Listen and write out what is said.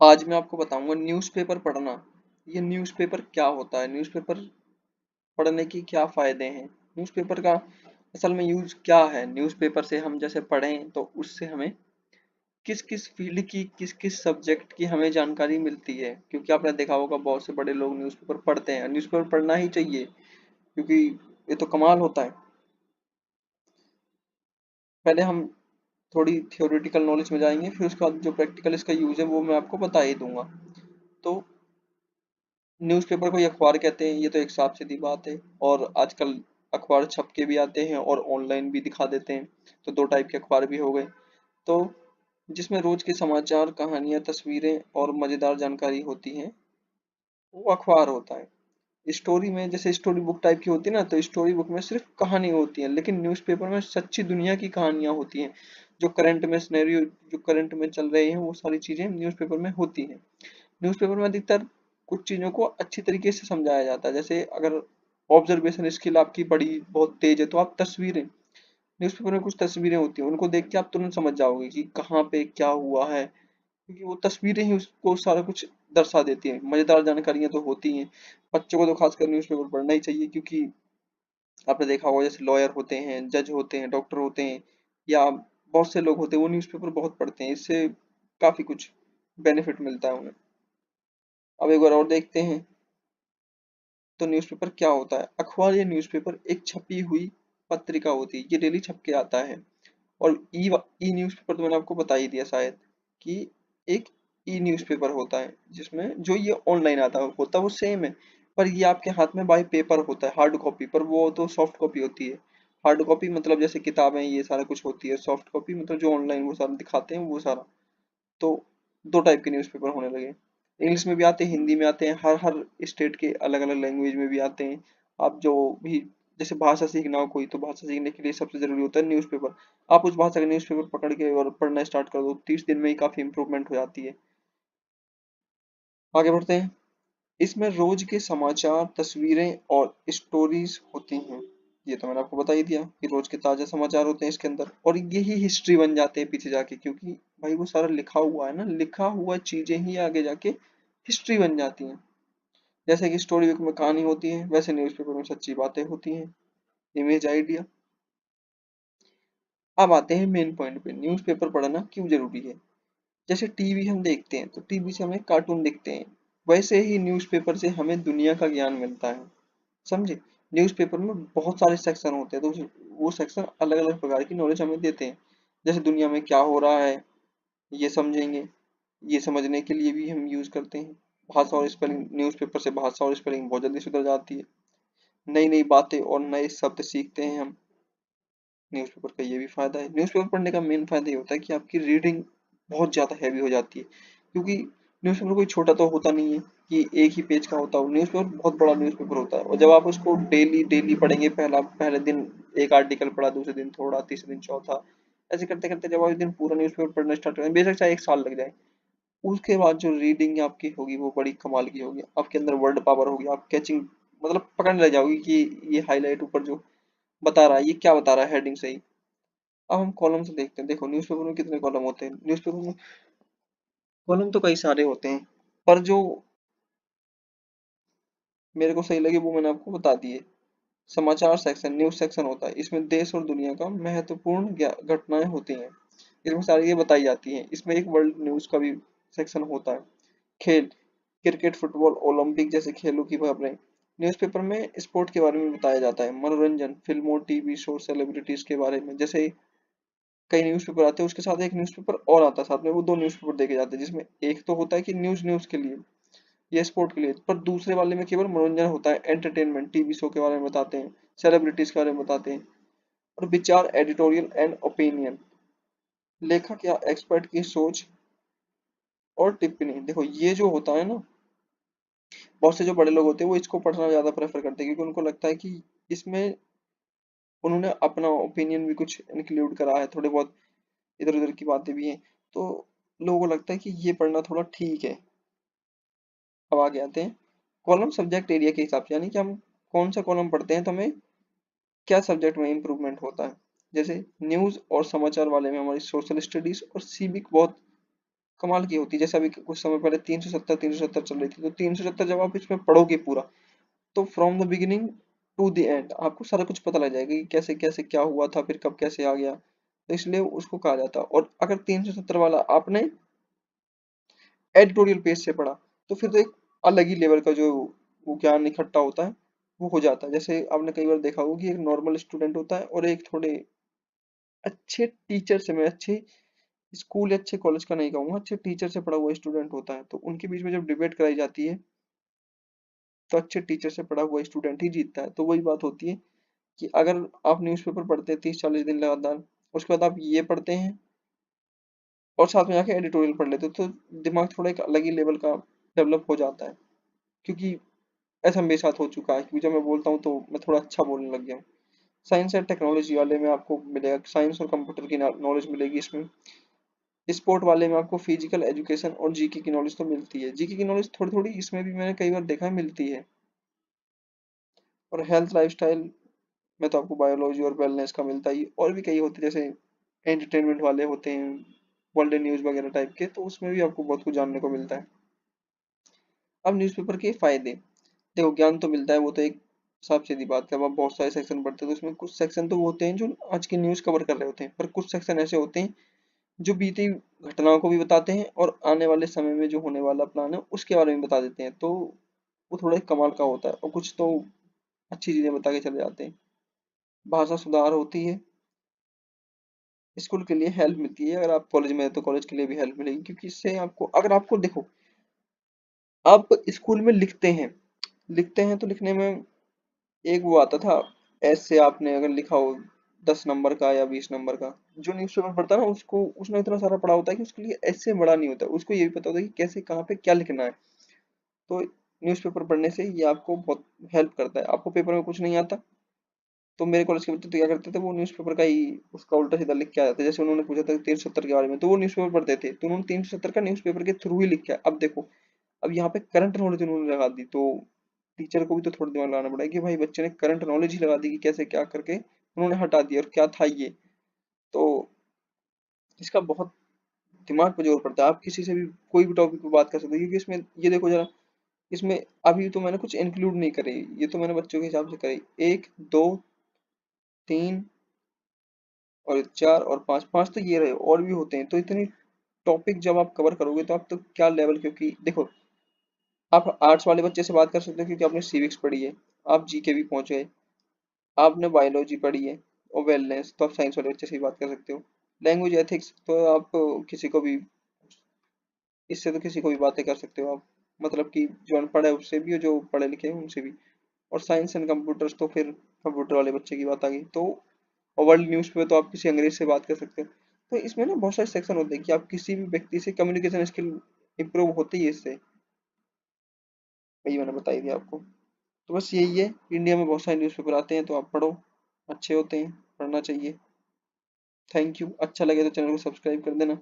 आज मैं आपको बताऊंगा न्यूज़पेपर पढ़ना। ये न्यूज़पेपर क्या होता है, न्यूज़पेपर पढ़ने की क्या फायदे हैं, न्यूज़पेपर का असल में यूज क्या है। न्यूज़पेपर से हम जैसे पढ़ें तो उससे हमें किस किस फील्ड की, किस किस सब्जेक्ट की हमें जानकारी मिलती है। क्योंकि आपने देखा होगा बहुत से बड़े लोग न्यूज़पेपर पढ़ते हैं, न्यूज़पेपर पढ़ना ही चाहिए क्योंकि ये तो कमाल होता है। पहले हम थोड़ी थियोरेटिकल नॉलेज में जाएंगे, फिर उसके बाद जो प्रैक्टिकल इसका यूज है वो मैं आपको बता ही दूंगा। तो न्यूज़पेपर को ही अखबार कहते हैं, ये तो एक साफ सीधी बात है। और आजकल अखबार छप के भी आते हैं और ऑनलाइन भी दिखा देते हैं, तो दो टाइप के अखबार भी हो गए। तो जिसमें रोज के समाचार, कहानियां, तस्वीरें और मजेदार जानकारी होती हैं, वो अखबार होता है। स्टोरी में जैसे स्टोरी बुक टाइप की होती है ना, तो स्टोरी बुक में सिर्फ कहानी होती है, लेकिन न्यूज़पेपर में सच्ची दुनिया की कहानियां होती हैं। जो करंट में सिनेरियो, जो करंट में चल रहे हैं, वो सारी चीजें न्यूज़पेपर में होती हैं। न्यूज़पेपर में अधिकतर कुछ चीज़ों को अच्छी तरीके से समझाया जाता है। जैसे अगर ऑब्जर्वेशन स्किल आपकी बड़ी बहुत तेज है तो आप तस्वीरें, न्यूज़पेपर में कुछ तस्वीरें होती हैं, उनको देख के आप तुरंत समझ जाओगे कि कहाँ पे क्या हुआ है, क्योंकि वो तस्वीरें ही उसको सारा कुछ दर्शा देती हैं। मजेदार जानकारियां तो होती हैं। बच्चों को तो खासकर न्यूज़पेपर पढ़ना ही चाहिए, क्योंकि आपने देखा होगा जैसे लॉयर होते हैं, जज होते हैं, डॉक्टर होते हैं, या बहुत से लोग होते हैं वो न्यूज़पेपर बहुत पढ़ते हैं। इससे काफी कुछ बेनिफिट मिलता है उन्हें। अब एक बार और देखते हैं तो न्यूज़पेपर क्या होता है। अखबार या न्यूज़पेपर एक छपी हुई पत्रिका होती है, ये डेली छप के आता है। और ई ई न्यूज़पेपर तो मैंने आपको बता ही दिया शायद कि एक ई न्यूज़पेपर होता है, जिसमें जो ये ऑनलाइन आता है होता है वो सेम है, पर ये आपके हाथ में बाय पेपर होता है, हार्ड कॉपी। पर वो तो सॉफ्ट कॉपी होती है। हार्ड कॉपी मतलब जैसे किताबें ये सारा कुछ होती है, सॉफ्ट कॉपी मतलब जो ऑनलाइन वो सारा दिखाते हैं वो सारा। तो दो टाइप के न्यूज़पेपर होने लगे। इंग्लिश में भी आते हैं, हिंदी में आते हैं, हर हर स्टेट के अलग अलग लैंग्वेज में भी आते हैं। आप जो भी, जैसे भाषा सीखना हो कोई, तो भाषा सीखने के लिए सबसे जरूरी होता है न्यूज़पेपर। आप उस भाषा का न्यूज़पेपर पकड़ के और पढ़ना स्टार्ट कर दो, 30 दिन में ही काफी इंप्रूवमेंट हो जाती है। आगे बढ़ते हैं। इसमें रोज के समाचार, तस्वीरें और स्टोरीज होती हैं। ये तो मैंने आपको बता ही दिया कि रोज के ताजा समाचार होते हैं इसके अंदर, और यही हिस्ट्री बन जाते हैं पीछे जाके, क्योंकि भाई वो सारा लिखा हुआ है ना, लिखा हुआ चीजें ही आगे जाके हिस्ट्री बन जाती हैं। जैसे कि स्टोरी बुक में कहानी होती है, वैसे न्यूज़पेपर में सच्ची बातें होती हैं। Image idea. अब आते हैं मेन पॉइंट पे, न्यूज़पेपर पढ़ना क्यों जरूरी है। जैसे टीवी हम देखते हैं तो टीवी से हमें कार्टून दिखते हैं, वैसे ही न्यूज़पेपर से हमें दुनिया का ज्ञान मिलता है। समझे। न्यूज़पेपर में बहुत सारे सेक्शन होते हैं, तो वो सेक्शन अलग अलग प्रकार की नॉलेज हमें देते हैं। जैसे दुनिया में क्या हो रहा है ये समझेंगे, ये समझने के लिए भी हम यूज करते हैं। भाषा और स्पेलिंग, न्यूज़पेपर से भाषा और स्पेलिंग बहुत जल्दी सुधर जाती है। नई नई बातें और नए शब्द सीखते हैं हम। न्यूज़पेपर का ये भी फायदा है। न्यूज़पेपर पढ़ने का मेन फायदा ये होता है कि आपकी रीडिंग बहुत ज्यादा हैवी हो जाती है, क्योंकि न्यूज़पेपर कोई छोटा तो होता नहीं है कि एक ही पेज का होता हो। न्यूज़पेपर बहुत बड़ा न्यूज़पेपर होता है, और जब आप उसको डेली डेली पढ़ेंगे, पहले दिन एक आर्टिकल पढ़ा, दूसरे दिन थोड़ा, तीसरे दिन चौथा, ऐसे करते करते जब आप एक दिन पूरा न्यूज़पेपर पढ़ना स्टार्ट करें, बेशक चाहे 1 साल लग जाए, उसके बाद जो रीडिंग आपकी होगी वो बड़ी कमाल की होगी। आपके अंदर वर्ड पावर होगी, आप कैचिंग मतलब पकड़ने लग जाओगी कि ये हाईलाइट ऊपर जो बता रहा है ये क्या बता रहा है, हेडिंग सही। अब हम कॉलम से देखते हैं। देखो न्यूज़पेपर में कितने कॉलम होते हैं। न्यूज़पेपर में कॉलम तो कई सारे होते हैं, पर जो मेरे को सही लगे वो मैंने आपको बता दिए। समाचार सेक्शन, न्यूज़ सेक्शन होता है, इसमें देश और दुनिया का महत्वपूर्ण घटनाएं होती हैं, इसमें सारी ये बताई जाती हैं। इसमें एक वर्ल्ड न्यूज़ का भी सेक्शन होता है। खेल, क्रिकेट, फुटबॉल, ओलंपिक जैसे खेलों की खबरें। न्यूज़पेपर में स्पोर्ट के बारे में बताया जाता है। मनोरंजन, फिल्मों, टीवी शो, सेलिब्रिटीज के बारे में। जैसे कई न्यूज़पेपर आते हैं, उसके साथ एक न्यूज़पेपर और आता है साथ में, वो दो न्यूज़पेपर देखे जाते हैं, जिसमें एक तो होता है कि न्यूज़ न्यूज़ के लिए या स्पोर्ट के लिए, पर दूसरे वाले में केवल मनोरंजन होता है, एंटरटेनमेंट, टीवी शो के बारे में बताते हैं, सेलिब्रिटीज के बारे में बताते हैं। और विचार, एडिटोरियल एंड ओपिनियन, लेखक या एक्सपर्ट की सोच और टिप्पणी। देखो ये जो होता है ना, बहुत से जो बड़े लोग होते हैं वो इसको पढ़ना ज्यादा प्रेफर करते हैं, क्योंकि उनको लगता है कि इसमें उन्होंने अपना ओपिनियन भी कुछ इंक्लूड करा है, थोड़े बहुत इधर उधर की बातें भी हैं, तो लोगों को लगता है कि ये पढ़ना थोड़ा ठीक है। अब आगे आते हैं कॉलम सब्जेक्ट एरिया के हिसाब से, यानी कि हम कौन सा कॉलम पढ़ते हैं तो हमें क्या सब्जेक्ट में इम्प्रूवमेंट होता है। जैसे न्यूज़ और समाचार वाले में हमारी सोशल स्टडीज और सिविक बहुत कमाल की होती है। जैसे अभी कुछ समय पहले 370 चल रही थी, तो 370 जब आप इसमें पढ़ोगे पूरा, तो from the beginning to the end आपको सारा कुछ पता लग जाएगा कि कैसे कैसे क्या हुआ था, फिर कब कैसे आ गया। तो इसलिए उसको कहा जाता है। और अगर 370 वाला आपने एडिटोरियल पेज से पढ़ा, तो फिर तो एक अलग ही लेवल का जो वो ज्ञान इकट्ठा होता है वो हो जाता है। जैसे आपने कई बार देखा होगा कि एक नॉर्मल स्टूडेंट होता है और एक थोड़े अच्छे टीचर से, मैं अच्छे स्कूल या अच्छे कॉलेज का नहीं कहूंगा, अच्छे टीचर से पढ़ा हुआ स्टूडेंट होता है, तो उनके बीच में जब डिबेट कराई जाती है, तो अच्छे टीचर से पढ़ा हुआ स्टूडेंट ही जीतता है। तो वही बात होती है कि अगर आप न्यूज़पेपर पढ़ते हैं 30-40 दिन लगातार, उसके बाद आप ये पढ़ते हैं और साथ में जाके एडिटोरियल पढ़ लेते हो, तो दिमाग थोड़ा एक अलग ही लेवल का डेवलप हो जाता है। क्योंकि ऐसा मेरे साथ हो चुका है कि जब मैं बोलता हूँ तो मैं थोड़ा अच्छा बोलने लग गया हूँ। साइंस एंड टेक्नोलॉजी वाले में आपको मिलेगा साइंस और कंप्यूटर की नॉलेज मिलेगी इसमें। स्पोर्ट वाले में आपको फिजिकल एजुकेशन और जीके की नॉलेज तो मिलती है। जीके की नॉलेज थोड़ी थोड़ी इसमें भी मैंने कई बार देखा है मिलती है। और हेल्थ लाइफस्टाइल में तो आपको बायोलॉजी और वेलनेस का मिलता ही, और भी कई होते हैं जैसे एंटरटेनमेंट वाले होते हैं, वर्ल्ड न्यूज़ वगैरह टाइप के, तो उसमें भी आपको बहुत कुछ जानने को मिलता है। अब न्यूज़पेपर के फायदे, देखो ज्ञान तो मिलता है, वो तो एक साफ सीधी बात है। अब आप बहुत सारे सेक्शन पढ़ते हो तो उसमें कुछ सेक्शन तो वो होते हैं जो आज की न्यूज़ कवर कर रहे होते हैं, पर कुछ सेक्शन ऐसे होते हैं जो बीती घटनाओं को भी बताते हैं और आने वाले समय में जो होने वाला प्लान है उसके बारे में बता देते हैं। तो वो थोड़ा एक कमाल का होता है, और कुछ तो अच्छी चीजें बता के चले जाते हैं। भाषा सुधार होती है, स्कूल के लिए हेल्प मिलती है। अगर आप कॉलेज में है तो कॉलेज के लिए भी हेल्प मिलेगी, क्योंकि इससे आपको, अगर आपको देखो, आप स्कूल में लिखते हैं तो लिखने में एक वो आता था, ऐसे आपने अगर लिखा हो 10 नंबर का या 20 नंबर का, जो न्यूज़पेपर पढ़ता है ना उसको, उसमें इतना सारा पढ़ा होता है कि उसके लिए ऐसे बड़ा नहीं होता, उसको ये भी पता होता है कि कैसे कहाँ पे क्या लिखना है। तो न्यूज़पेपर पढ़ने से ये आपको बहुत हेल्प करता है। आपको पेपर में कुछ नहीं आता, तो मेरे कॉलेज के बच्चे तो क्या करते थे, वो न्यूज़पेपर का ही उसका उल्टा सीधा लिख के आ जाते। जैसे उन्होंने पूछा था 370 के बारे में, तो वो न्यूज़पेपर पढ़ते थे, तो उन्होंने 370 का न्यूज़पेपर के थ्रू ही लिखा है। अब देखो, अब यहाँ पे करंट नॉलेज उन्होंने लगा दी, तो टीचर को भी तो थोड़ा दिमाग लगाना पड़ेगा कि भाई बच्चे ने करंट नॉलेज ही लगा दी कि कैसे क्या करके उन्होंने हटा दिया और क्या था ये। तो इसका बहुत दिमाग पे जोर पड़ता है। आप किसी से भी कोई भी टॉपिक पे बात कर सकते हो, क्योंकि इसमें ये देखो जरा, इसमें अभी तो मैंने कुछ इंक्लूड नहीं करे, ये तो मैंने बच्चों के हिसाब से करे, 1 2 3 और 4 और 5, 5 तो ये रहे, और भी होते हैं। तो इतनी टॉपिक जब आप कवर करोगे तो आप तो क्या लेवल, क्योंकि देखो, आप आर्ट्स वाले बच्चे से बात कर सकते हो क्योंकि आपने सिविक्स पढ़ी है, आप जीके भी पहुंच गए। आपने बायोलॉजी पढ़ी है और वेलनेस, तो आप साइंस वाले बच्चे से भी बात कर सकते हो। लैंग्वेज एथिक्स तो आप किसी को भी, इससे तो किसी को भी बातें कर सकते हो आप, मतलब कि जो अनपढ़ है उससे भी और जो पढ़े लिखे हैं उनसे भी। और साइंस एंड कंप्यूटर्स तो फिर कंप्यूटर वाले बच्चे की बात आ गई। तो वर्ल्ड न्यूज़ पे तो आप किसी अंग्रेज से बात कर सकते हो। तो इसमें ना बहुत सारे सेक्शन होते हैं कि आप किसी भी व्यक्ति से कम्युनिकेशन स्किल इंप्रूव होती है इससे। वही मैंने बताई दिया आपको। तो बस यही है, इंडिया में बहुत सारे न्यूज़पेपर आते हैं तो आप पढ़ो, अच्छे होते हैं, पढ़ना चाहिए। थैंक यू, अच्छा लगे तो चैनल को सब्सक्राइब कर देना।